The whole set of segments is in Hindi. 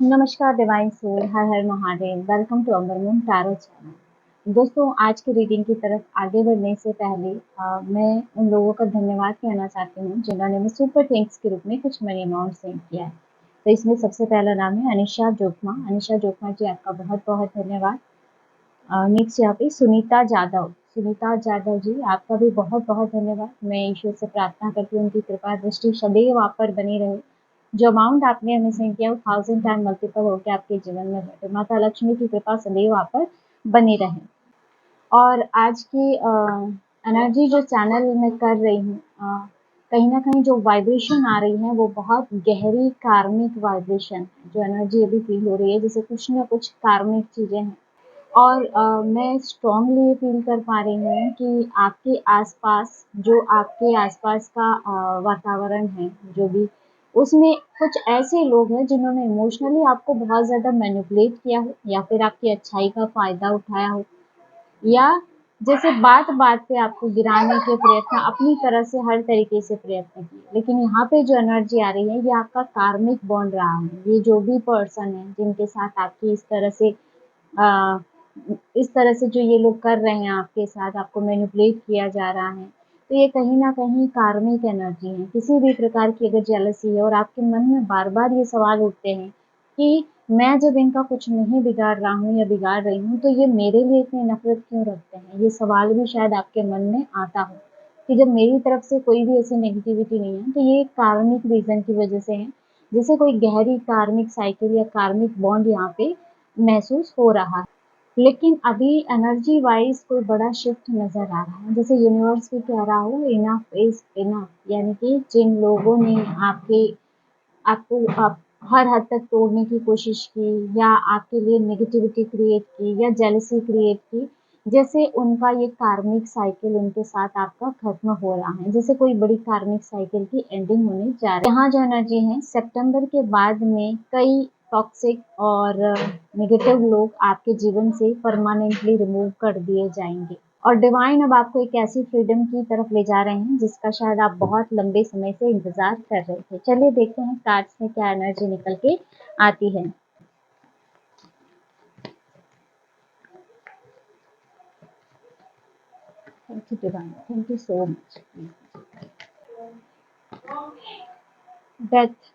नमस्कार डिवाइन सोल, हर हर Mahadev. Welcome to Amar moon tarot channel. दोस्तों, आज की रीडिंग की तरफ आगे बढ़ने से पहले मैं उन लोगों का धन्यवाद कहना चाहती हूँ जिन्होंने हमें सुपर थैंक्स के रूप में कुछ मनी अमाउंट सेंड किया है। तो इसमें सबसे पहला नाम है अनिशा जोगमा। अनिशा जोगमा जी, आपका बहुत बहुत धन्यवाद। नेक्स्ट यहाँ पे सुनीता जादव। सुनीता जादव जी, आपका भी बहुत बहुत धन्यवाद। मैं ईश्वर से प्रार्थना करती हूँ उनकी कृपा दृष्टि सदैव आप पर बनी रहे। जो अमाउंट आपने हमें सेंड किया वो 1000 टाइम मल्टीपल होकर आपके जीवन में घटे। माता लक्ष्मी की कृपा सदैव आप पर बनी रहे। और आज की एनर्जी जो चैनल में कर रही हूँ, कहीं ना कहीं जो वाइब्रेशन आ रही है वो बहुत गहरी कार्मिक वाइब्रेशन है। जो एनर्जी अभी फील हो रही है जैसे कुछ ना कुछ कार्मिक चीजें हैं। और मैं स्ट्रांगली ये फील कर पा रही हूँ कि आपके आसपास जो आपके आसपास का वातावरण है, जो भी उसमें कुछ ऐसे लोग हैं जिन्होंने इमोशनली आपको बहुत ज़्यादा मैनिपुलेट किया हो या फिर आपकी अच्छाई का फ़ायदा उठाया हो, या जैसे बात बात पे आपको गिराने के प्रयत्न अपनी तरह से हर तरीके से प्रयत्न किए। लेकिन यहाँ पे जो एनर्जी आ रही है ये आपका कार्मिक बॉन्ड रहा है। ये जो भी पर्सन है जिनके साथ आपकी अ, इस तरह से जो ये लोग कर रहे हैं आपके साथ, आपको मैनिपुलेट किया जा रहा है, तो ये कहीं न कहीं कार्मिक एनर्जी है। किसी भी प्रकार की अगर जेलसी है और आपके मन में बार-बार ये सवाल उठते हैं कि मैं जब इनका कुछ नहीं बिगाड़ रहा हूँ या बिगाड़ रही हूँ, तो ये मेरे लिए इतनी नफ़रत क्यों रखते हैं? ये सवाल भी शायद आपके मन में आता हो कि जब मेरी तरफ से कोई भी ऐसी नेगेटिविटी नहीं है, तो ये एक कार्मिक रीज़न की वज़ह से है। जैसे कोई गहरी कार्मिक साइकिल या कार्मिक बॉन्ड यहाँ पे महसूस हो रहा है। लेकिन अभी एनर्जी वाइज कोई बड़ा शिफ्ट नज़र आ रहा है। जैसे यूनिवर्स भी कह रहा हो इनफ इज इनफ, यानी कि जिन लोगों ने आपको आप हर हद तक तोड़ने की कोशिश की या आपके लिए नेगेटिविटी क्रिएट की या जेलसी क्रिएट की, जैसे उनका ये कार्मिक साइकिल उनके साथ आपका खत्म हो रहा है। जैसे कोई बड़ी कार्मिक साइकिल की एंडिंग होने जा रही है। यहाँ जो एनर्जी है, सितंबर के बाद में कई टॉक्सिक और नेगेटिव लोग आपके जीवन से परमानेंटली रिमूव कर दिए जाएंगे। और डिवाइन अब आपको एक ऐसी फ्रीडम की तरफ ले जा रहे हैं जिसका शायद आप बहुत लंबे समय से इंतजार कर रहे थे। चलिए देखते हैं कार्ड्स में क्या एनर्जी निकल के आती है। Thank you divine, thank you so much. Death,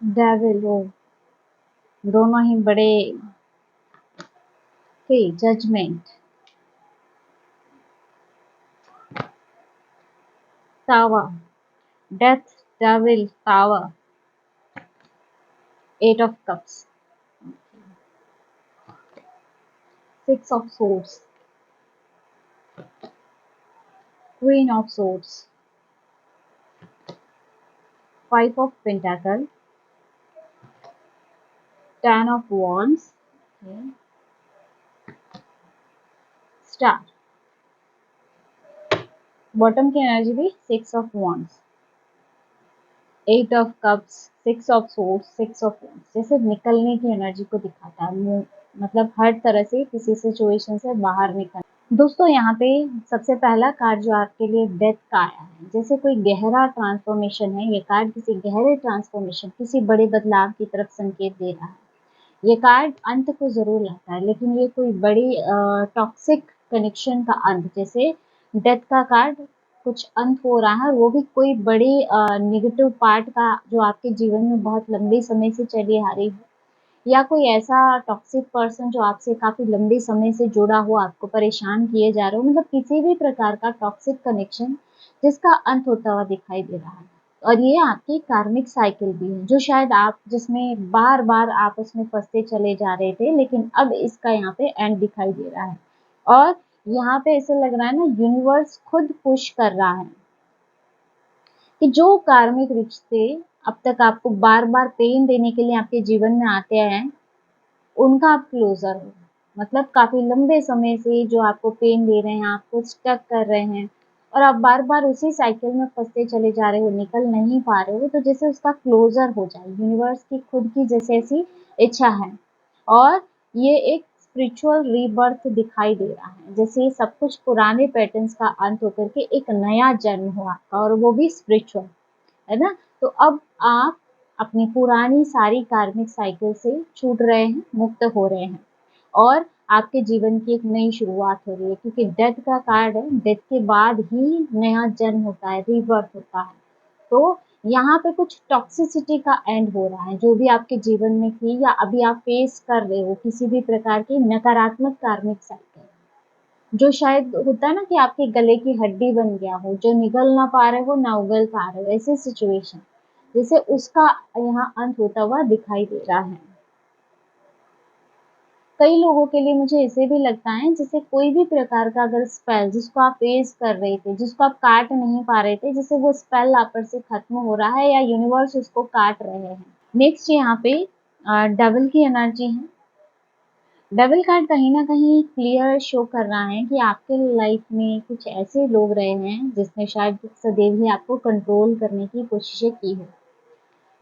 devil, वो दोनों ही बड़े थे। Judgement, tower, death, devil, tower, 8 of cups, 6 of swords, queen of swords, 5 of pentacle, 10 of wands, okay, star. Bottom की एनर्जी भी 6 of wands, 8 of cups, 6 of swords, 6 of wands, जैसे निकलने की एनर्जी को दिखाता है। मतलब हर तरह से किसी सिचुएशन से बाहर निकल। दोस्तों, यहाँ पे सबसे पहला कार्ड जो आपके लिए डेथ का आया है, जैसे कोई गहरा ट्रांसफॉर्मेशन है। ये कार्ड किसी गहरे ट्रांसफॉर्मेशन, किसी बड़े बदलाव की तरफ संकेत दे रहा है। ये कार्ड अंत को ज़रूर लाता है, लेकिन ये कोई बड़ी टॉक्सिक कनेक्शन का अंत, जैसे डेथ का कार्ड कुछ अंत हो रहा है, और वो भी कोई बड़ी नेगेटिव पार्ट का जो आपके जीवन में बहुत लंबे समय से चली आ रही है, या कोई ऐसा टॉक्सिक पर्सन जो आपसे काफ़ी लंबे समय से जुड़ा हुआ, आपको परेशान किए जा रहे हो। मतलब किसी भी प्रकार का टॉक्सिक कनेक्शन जिसका अंत होता हुआ दिखाई दे रहा है। और ये आपकी कार्मिक साइकिल भी है जो शायद आप जिसमें बार बार आप उसमें फंसते चले जा रहे थे, लेकिन अब इसका यहाँ पे एंड दिखाई दे रहा है। और यहाँ पे ऐसे लग रहा है ना, यूनिवर्स खुद पुश कर रहा है कि जो कार्मिक रिश्ते अब तक आपको बार बार पेन देने के लिए आपके जीवन में आते हैं, उनका आप क्लोजर हो। मतलब काफ़ी लंबे समय से जो आपको पेन दे रहे हैं, आपको स्टक कर रहे हैं, और आप बार-बार उसी साइकिल में फँसते चले जा रहे हो, निकल नहीं पा रहे हो, तो जैसे उसका क्लोज़र हो जाए। यूनिवर्स की खुद की जैसे ऐसी इच्छा है। और ये एक स्पिरिचुअल रीबर्थ दिखाई दे रहा है। जैसे सब कुछ पुराने पैटर्न्स का अंत होकर के एक नया जन्म हो आपका, और वो भी स्पिरिचुअल। है ना? तो अब आप अपनी पुरानी सारी कार्मिक साइकिल से छूट रहे हैं, मुक्त हो रहे हैं और आपके जीवन की एक नई शुरुआत हो रही है, क्योंकि डेथ का कार्ड है, डेथ के बाद ही नया जन्म होता है, रीबर्थ होता है। तो यहाँ पे कुछ टॉक्सिसिटी का एंड हो रहा है, जो भी आपके जीवन में थी या अभी आप फेस कर रहे हो किसी भी प्रकार की नकारात्मक कार्मिक साइकिल, जो शायद होता है ना कि आपके गले की हड्डी बन गया हो, जो निगल ना पा रहे हो ना उगल पा रहे हो, ऐसी सिचुएशन, जैसे उसका यहाँ अंत होता हुआ दिखाई दे रहा है। कई लोगों के लिए मुझे ऐसे भी लगता है जैसे कोई भी प्रकार का अगर स्पेल जिसको आप फेस कर रहे थे, जिसको आप काट नहीं पा रहे थे, जैसे वो स्पेल आप पर से खत्म हो रहा है या यूनिवर्स उसको काट रहे हैं। नेक्स्ट यहाँ पे डबल की एनर्जी है। डबल कार्ड कहीं न कहीं क्लियर शो कर रहा है कि आपके लाइफ में कुछ ऐसे लोग रहे हैं जिसने शायद सदैव ही आपको कंट्रोल करने की कोशिशें की हो।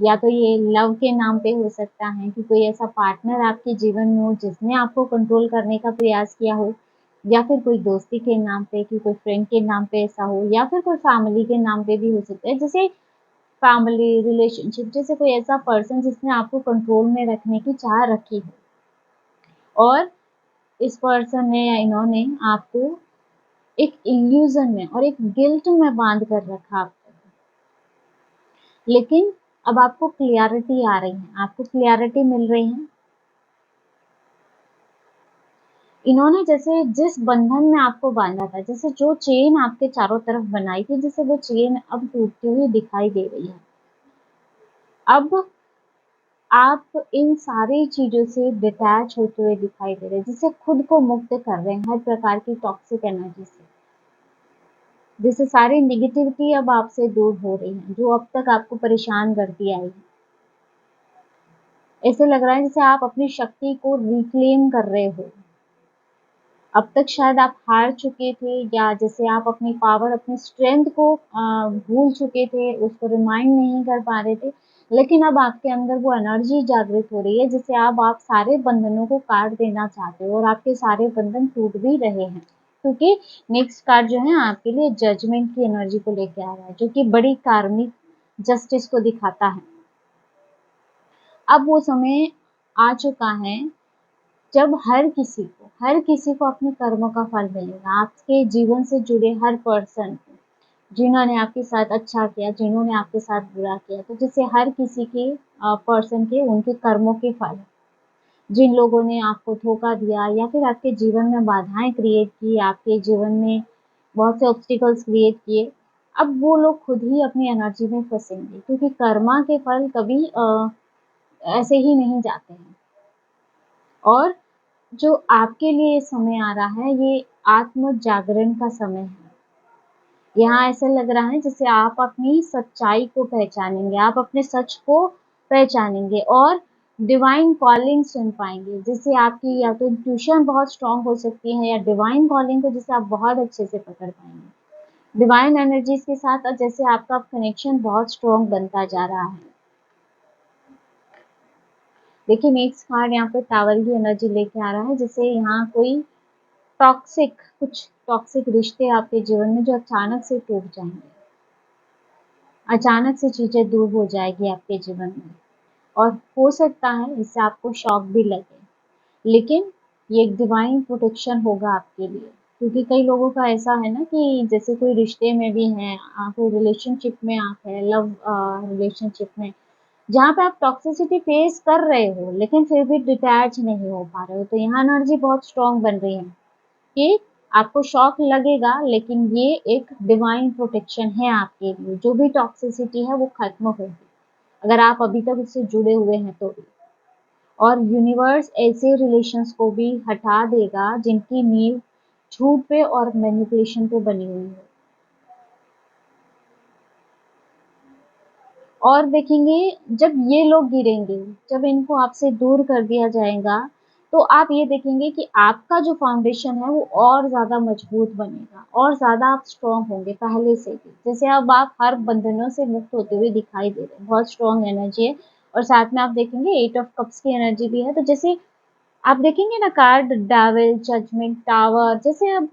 या तो ये लव के नाम पे हो सकता है कि कोई ऐसा पार्टनर आपके जीवन में हो जिसने आपको कंट्रोल करने का प्रयास किया हो, या फिर कोई दोस्ती के नाम पे कि कोई फ्रेंड के नाम पे ऐसा हो, या फिर कोई फैमिली के नाम पे भी हो सकता है। जैसे फैमिली रिलेशनशिप, जैसे कोई ऐसा पर्सन जिसने आपको कंट्रोल में रखने की चाह रखी हो और इस पर्सन ने या इन्होंने आपको एक इल्यूजन में और एक गिल्ट में बांध कर रखा आपको। लेकिन अब आपको क्लियरिटी आ रही है, आपको क्लियरिटी मिल रही है। इन्होंने जैसे जिस बंधन में आपको बांधा था, जैसे जो चेन आपके चारों तरफ बनाई थी, जैसे वो चेन अब टूटती हुई दिखाई दे रही है। अब आप इन सारी चीजों से डिटैच होते हुए दिखाई दे रहे हैं, जिससे खुद को मुक्त कर रहे हैं हर प्रकार की टॉक्सिक एनर्जी से। जैसे सारी नेगेटिविटी अब आपसे दूर हो रही है, जो अब तक आपको परेशान करती आई है। ऐसे लग रहा है जैसे आप अपनी शक्ति को रिक्लेम कर रहे हो। अब तक शायद आप हार चुके थे, या जैसे आप अपनी पावर, अपनी स्ट्रेंथ को भूल चुके थे, उसको रिमाइंड नहीं कर पा रहे थे। लेकिन अब आपके अंदर वो एनर्जी जागृत हो रही है, जिससे अब आप सारे बंधनों को काट देना चाहते हो और आपके सारे बंधन टूट भी रहे हैं। क्योंकि नेक्स्ट कार्ड जो है आपके लिए जजमेंट की एनर्जी को लेके आ रहा है, जो कि बड़ी कार्मिक जस्टिस को दिखाता है। अब वो समय आ चुका है जब हर किसी को अपने कर्मों का फल मिलेगा। आपके जीवन से जुड़े हर पर्सन को, जिन्होंने आपके साथ अच्छा किया, जिन्होंने आपके साथ बुरा किया, तो जैसे हर किसी के पर्सन के उनके कर्मों के फल, जिन लोगों ने आपको धोखा दिया या फिर आपके जीवन में बाधाएं क्रिएट की, आपके जीवन में बहुत से ऑब्स्टिकल्स क्रिएट किए, अब वो लोग खुद ही अपनी एनर्जी में फंसेंगे, क्योंकि कर्मा के फल कभी ऐसे ही नहीं जाते हैं। और जो आपके लिए समय आ रहा है, ये आत्म जागरण का समय है। यहाँ ऐसा लग रहा है जैसे आप अपनी सच्चाई को पहचानेंगे, आप अपने सच को पहचानेंगे और डिवाइन कॉलिंग सुन पाएंगे। जिससे आपकी या तो इंट्यूशन बहुत स्ट्रांग हो सकती है, या डिवाइन कॉलिंग को जिसे आप बहुत अच्छे से पकड़ पाएंगे। डिवाइन एनर्जीज के साथ अब जैसे आपका कनेक्शन बहुत स्ट्रांग बनता जा रहा है। देखिए नेक्स्ट कार्ड यहाँ पे टावर की एनर्जी लेके आ रहा है, जिससे यहाँ कोई कुछ टॉक्सिक रिश्ते आपके जीवन में जो अचानक से टूट जाएंगे, अचानक से चीजें दूर हो जाएगी आपके जीवन में। और हो सकता है इससे आपको शॉक भी लगे, लेकिन ये एक डिवाइन प्रोटेक्शन होगा आपके लिए। क्योंकि कई लोगों का ऐसा है ना कि जैसे कोई रिश्ते में भी हैं, कोई रिलेशनशिप में आप है, लव रिलेशनशिप में, जहाँ पे आप टॉक्सिसिटी फेस कर रहे हो लेकिन फिर भी डिटैच नहीं हो पा रहे हो, तो यहाँ एनर्जी बहुत स्ट्रांग बन रही है कि आपको शॉक लगेगा, लेकिन ये एक डिवाइन प्रोटेक्शन है आपके लिए। जो भी टॉक्सिसिटी है वो खत्म होगी, अगर आप अभी तक उससे जुड़े हुए हैं तो भी। और यूनिवर्स ऐसे रिलेशंस को भी हटा देगा जिनकी नींव झूठ पे और मैनिपुलेशन पे बनी हुई है। और देखेंगे जब ये लोग गिरेंगे, जब इनको आपसे दूर कर दिया जाएगा, तो आप ये देखेंगे कि आपका जो फाउंडेशन है वो और ज़्यादा मजबूत बनेगा और ज़्यादा आप स्ट्रॉन्ग होंगे पहले से भी। जैसे अब आप हर बंधनों से मुक्त होते हुए दिखाई दे रहे हैं, बहुत स्ट्रॉन्ग एनर्जी है। और साथ में आप देखेंगे 8 ऑफ कप्स की एनर्जी भी है। तो जैसे आप देखेंगे ना कार्ड डेविल, जजमेंट, टावर, जैसे अब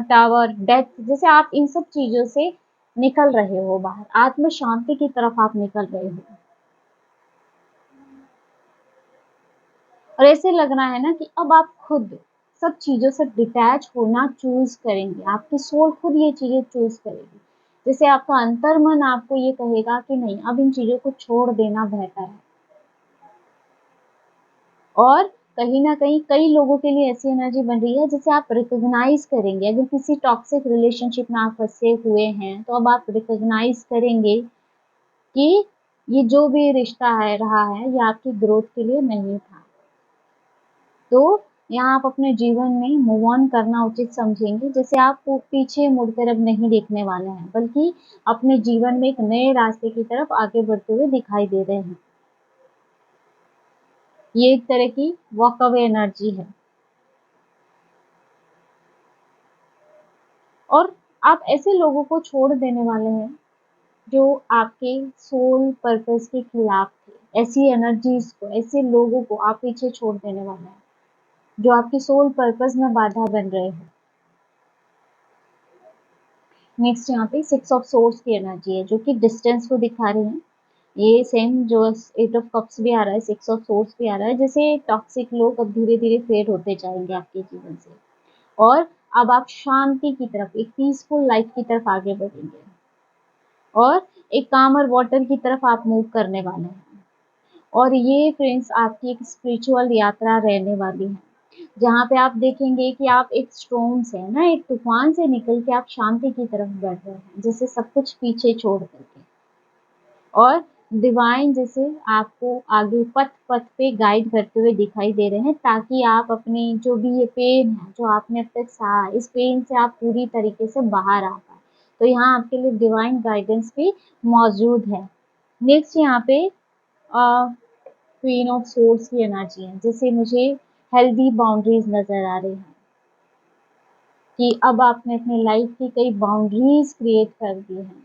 टावर, डेथ, जैसे आप इन सब चीज़ों से निकल रहे हो बाहर, आत्म शांति की तरफ आप निकल रहे हो। और ऐसे लग रहा है ना कि अब आप खुद सब चीज़ों से डिटैच होना चूज़ करेंगे, आपकी सोल खुद ये चीज़ें चूज़ करेगी। जैसे आपका अंतर्मन आपको ये कहेगा कि नहीं, अब इन चीज़ों को छोड़ देना बेहतर है। और कहीं न कहीं कई लोगों के लिए ऐसी एनर्जी बन रही है जिसे आप रिकॉग्नाइज़ करेंगे। अगर किसी टॉक्सिक रिलेशनशिप में आप फँसे हुए हैं, तो अब आप रिकॉग्नाइज़ करेंगे कि ये जो भी रिश्ता है रहा है, ये आपकी ग्रोथ के लिए नहीं था। तो यहाँ आप अपने जीवन में मूव ऑन करना उचित समझेंगे। जैसे आप वो पीछे मुड़कर अब नहीं देखने वाले हैं, बल्कि अपने जीवन में एक नए रास्ते की तरफ आगे बढ़ते हुए दिखाई दे रहे हैं। ये एक तरह की वॉक अवे एनर्जी है। और आप ऐसे लोगों को छोड़ देने वाले हैं जो आपके सोल पर्पस के खिलाफ थे। ऐसी एनर्जीज को, ऐसे लोगों को आप पीछे छोड़ देने वाले हैं जो आपकी सोल पर्पस में बाधा बन रहे हो। नेक्स्ट यहाँ पे 6 ऑफ सोर्स की एनर्जी है जो कि डिस्टेंस को दिखा रही है। ये सेम जो 8 ऑफ कप्स भी आ रहा है, 6 ऑफ सोर्स भी आ रहा है। जैसे टॉक्सिक लोग अब धीरे धीरे फेड होते जाएंगे आपके जीवन से, और अब आप शांति की तरफ, एक पीसफुल लाइफ की तरफ आगे बढ़ेंगे, और एक काम और वाटर की तरफ आप मूव करने वाले हैं। और ये फ्रेंड्स आपकी एक स्पिरिचुअल यात्रा रहने वाली है, जहाँ पे आप देखेंगे कि आप एक स्टॉर्म से ना, एक तूफान से निकल के आप शांति की तरफ बढ़ रहे हैं, जैसे सब कुछ पीछे छोड़ करके। और डिवाइन जैसे आपको आगे पथ पथ पे गाइड करते हुए दिखाई दे रहे हैं, ताकि आप अपने जो भी ये पेन है जो आपने अब तक सहा है, इस पेन से आप पूरी तरीके से बाहर आ पाए। तो यहाँ आपके लिए डिवाइन गाइडेंस भी मौजूद है। नेक्स्ट यहाँ पे क्वीन ऑफ सोर्स की एनर्जी है, जैसे मुझे हेल्दी बाउंड्रीज नजर आ रही हैं कि अब आपने अपनी लाइफ की कई बाउंड्रीज क्रिएट कर दी हैं,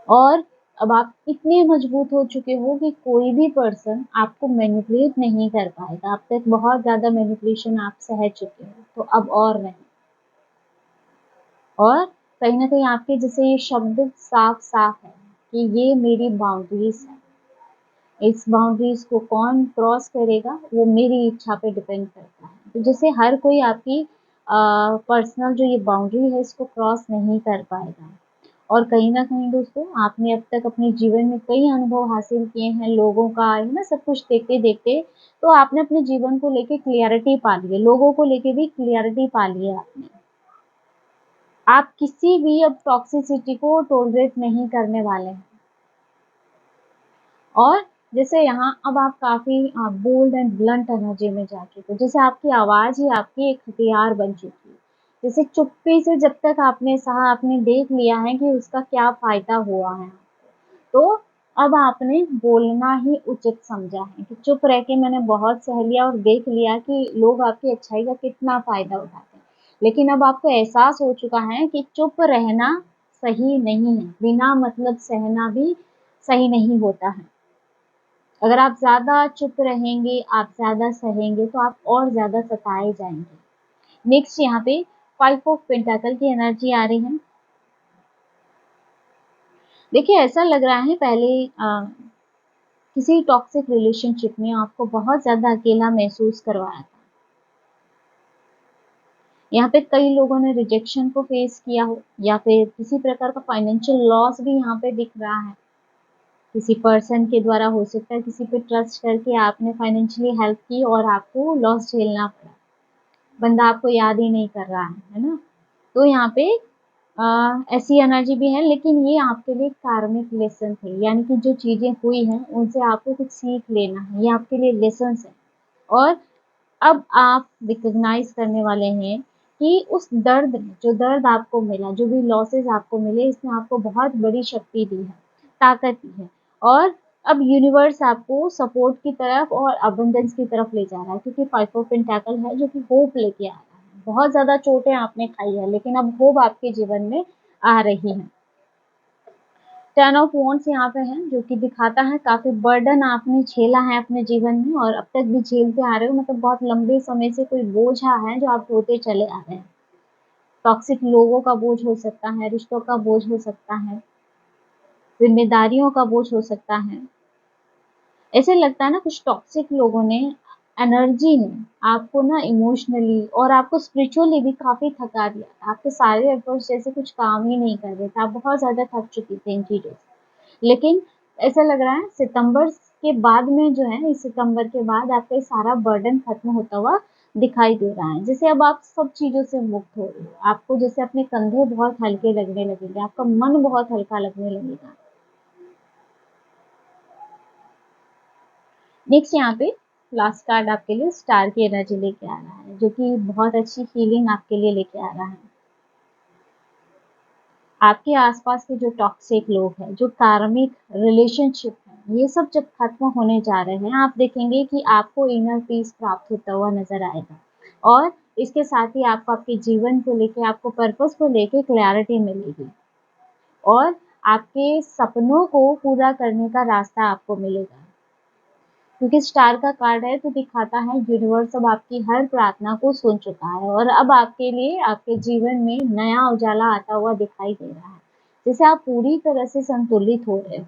और अब आप इतने मजबूत हो चुके हो कि कोई भी पर्सन आपको मैनिपुलेट नहीं कर पाएगा। अब तक बहुत ज़्यादा मैनिपुलेशन आप सह चुके हो, तो अब और नहीं। और कहीं न कहीं आपके जैसे ये शब्द साफ-साफ है कि ये मेरी बाउंड्रीज़ है। इस बाउंड्रीज़ को कौन क्रॉस करेगा, वो मेरी इच्छा पे डिपेंड करता है। तो जैसे हर कोई आपकी पर्सनल जो ये बाउंड्री है, इसको क्रॉस नहीं कर पाएगा। और कहीं न कहीं दोस्तों, आपने अब तक अपने जीवन में कई अनुभव हासिल किए हैं लोगों का, है ना, सब कुछ देखते-देखते, तो आपने अपने जीवन को लेके क्लैरिटी पा ली है, लोगों को लेके भी क्लैरिटी पा ली है आपने। आप किसी भी अब टॉक्सिसिटी को टॉलरेट नहीं करने वाले हैं। और जैसे यहाँ अब आप काफ़ी बोल्ड एंड ब्लंट एनर्जी में जा चुके हो, जैसे आपकी आवाज़ ही आपकी एक हथियार बन चुकी है। जैसे चुप्पी से जब तक आपने सहा, आपने देख लिया है कि उसका क्या फ़ायदा हुआ है, तो अब आपने बोलना ही उचित समझा है कि चुप रह के मैंने बहुत सह लिया और देख लिया कि लोग आपकी अच्छाई का कितना फ़ायदा उठाते हैं। लेकिन अब आपको एहसास हो चुका है कि चुप रहना सही नहीं है, बिना मतलब सहना भी सही नहीं होता है। अगर आप ज़्यादा चुप रहेंगे, आप ज़्यादा सहेंगे, तो आप और ज़्यादा सताए जाएँगे। नेक्स्ट यहाँ पे 5 ऑफ पेंटाकल की एनर्जी आ रही है। देखिए, ऐसा लग रहा है पहले किसी टॉक्सिक रिलेशनशिप ने आपको बहुत ज़्यादा अकेला महसूस करवाया था। यहाँ पे कई लोगों ने रिजेक्शन को फेस किया हो, या फिर किसी प्रकार का फाइनेंशियल लॉस भी यहाँ पे दिख रहा है। किसी पर्सन के द्वारा हो सकता है, किसी पे ट्रस्ट करके आपने फाइनेंशियली हेल्प की और आपको लॉस झेलना पड़ा। बंदा आपको याद ही नहीं कर रहा है ना? तो यहाँ पे ऐसी एनर्जी भी है, लेकिन ये आपके लिए कार्मिक लेसन थे, यानी कि जो चीज़ें हुई हैं उनसे आपको कुछ सीख लेना है, ये आपके लिए लेसन्स है। और अब आप रिकॉग्नाइज करने वाले हैं कि उस दर्द ने, जो दर्द आपको मिला, जो भी लॉसेस आपको मिले, इसने आपको बहुत बड़ी शक्ति दी है, ताकत दी है। और अब यूनिवर्स आपको सपोर्ट की तरफ और अबंडेंस की तरफ ले जा रहा है, क्योंकि 5 ऑफ पेंटाकल है जो कि होप लेके आ रहा है। बहुत ज़्यादा चोटें आपने खाई है, लेकिन अब होप आपके जीवन में आ रही है। 10 ऑफ वॉन्ड्स यहाँ पे है, जो कि दिखाता है काफ़ी बर्डन आपने झेला है अपने जीवन में, और अब तक भी झेलते आ रहे हो, मतलब बहुत लंबे समय से कोई बोझ है जो आप ढोते चले आ रहे हैं। टॉक्सिक लोगों का बोझ हो सकता है, रिश्तों का बोझ हो सकता है, जिम्मेदारियों का बोझ हो सकता है। ऐसे लगता है ना कुछ टॉक्सिक लोगों ने, एनर्जी ने आपको ना इमोशनली और आपको स्पिरिचुअली भी काफी थका दिया था। आपके सारे एफर्ट्स जैसे कुछ काम ही नहीं कर रहे थे, आप बहुत ज्यादा थक चुकी थी इन चीजों से। लेकिन ऐसा लग रहा है सितंबर के बाद में जो है, इस सितंबर के बाद आपका ये सारा बर्डन खत्म होता हुआ दिखाई दे रहा है। जैसे अब आप सब चीजों से मुक्त हो रही हो, आपको जैसे अपने कंधे बहुत हल्के लगने लगेंगे, आपका मन बहुत हल्का लगने लगेगा। नेक्स्ट यहाँ पे लास्ट कार्ड आपके लिए स्टार की एनर्जी लेके आ रहा है, जो कि बहुत अच्छी फीलिंग आपके लिए लेके आ रहा है। आपके आसपास के जो टॉक्सिक लोग हैं, जो कार्मिक रिलेशनशिप है, ये सब जब खत्म होने जा रहे हैं, आप देखेंगे कि आपको इनर पीस प्राप्त होता हुआ नजर आएगा। और इसके साथ ही आपको आपके जीवन को लेके, आपको पर्पस को लेके क्लैरिटी मिलेगी और आपके सपनों को पूरा करने का रास्ता आपको मिलेगा। क्योंकि स्टार का कार्ड है तो दिखाता है यूनिवर्स अब आपकी हर प्रार्थना को सुन चुका है और अब आपके लिए आपके जीवन में नया उजाला आता हुआ दिखाई दे रहा है, जैसे आप पूरी तरह से संतुलित हो रहे हो।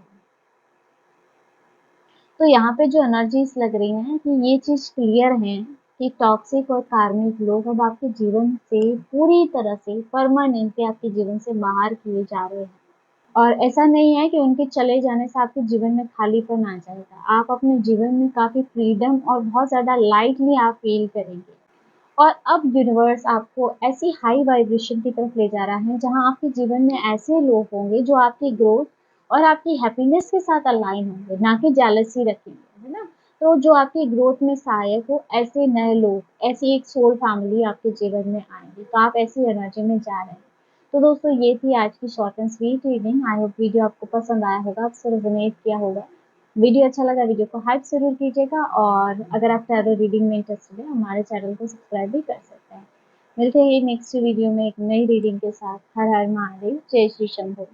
तो यहाँ पे जो एनर्जीज लग रही हैं कि ये चीज क्लियर है कि टॉक्सिक और कार्मिक लोग अब आपके जीवन से पूरी तरह से परमानेंटली आपके जीवन से बाहर किए जा रहे हैं। और ऐसा नहीं है कि उनके चले जाने से आपके जीवन में खालीपन आ जाएगा। आप अपने जीवन में काफ़ी फ्रीडम और बहुत ज़्यादा लाइटली आप फ़ील करेंगे। और अब यूनिवर्स आपको ऐसी हाई वाइब्रेशन की तरफ ले जा रहा है, जहाँ आपके जीवन में ऐसे लोग होंगे जो आपकी ग्रोथ और आपकी हैप्पीनेस के साथ अलाइन होंगे, ना कि जेलसी रखेंगे, है ना? तो जो आपकी ग्रोथ में सहायक हो, ऐसे नए लोग, ऐसी एक सोल फैमिली आपके जीवन में आएँगी। तो आप ऐसी एनर्जी में जा रहे हैं। तो दोस्तों ये थी आज की short and sweet reading. I hope video आपको पसंद आया होगा, आपसे रेजोनेट किया होगा। वीडियो अच्छा लगा वीडियो को हाइप ज़रूर कीजिएगा और अगर आप टैरो रीडिंग में इंटरेस्टेड है, हमारे चैनल को सब्सक्राइब भी कर सकते हैं। मिलते हैं नेक्स्ट वीडियो में एक नई रीडिंग के साथ। हर हर महादेव, जय श्री शंभू।